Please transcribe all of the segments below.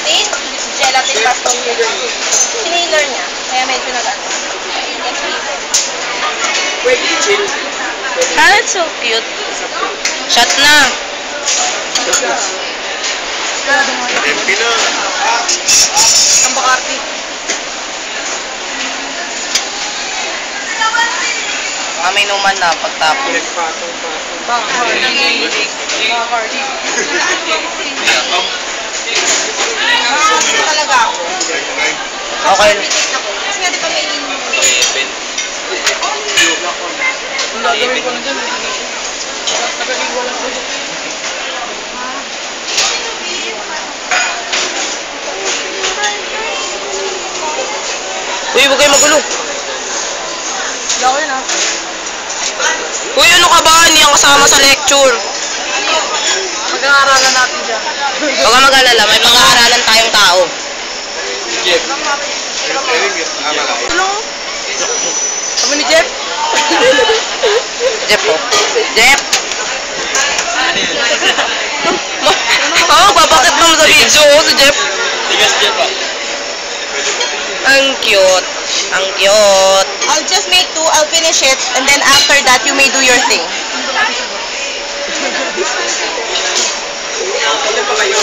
gelatin. Gelatin pastong sinailer niya. Kaya medyo nag-ano. Pwede chill. Ah, that's so cute. Shot na. Happy na. Ang bakarti. Mga may inuman na pagtapos. Talaga ako. Okay. Kasi nga di ba may inuman? Ang gagawin ko na dyan. Uy, huwag kayo magulo. Lako yun, ha? Uy, ano ka ba? Hindi ang kasama sa lecture. Mag-aaralan natin dyan. Huwag ka mag-alala, may pag-aaralan tayong tao. Jeff. Ano? Kami ni Jeff? Jeff po. Jeff! Oo, babakit naman sa video ko si Jeff. Tigas Jeff ah. Ang cute. Ang cute. I'll just make 2, I'll finish it, and then after that, you may do your thing. Ano pa kayo?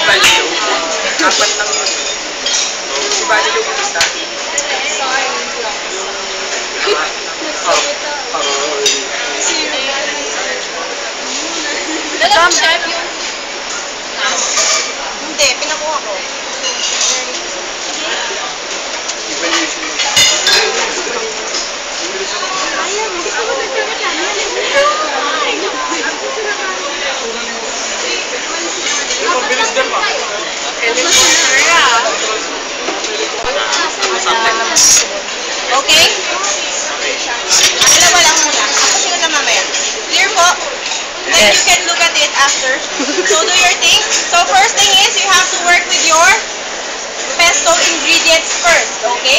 Value. Apat lang yun. Si Value yung isa. Dalam chef yung... Hindi, pinakuha ko. Bilis din pa. Okay? Dalawa lang muna. Ako sila mamaya. Clear po? Then you can look at it after. So do your thing. So first thing is you have to work with your pesto ingredients first. Okay?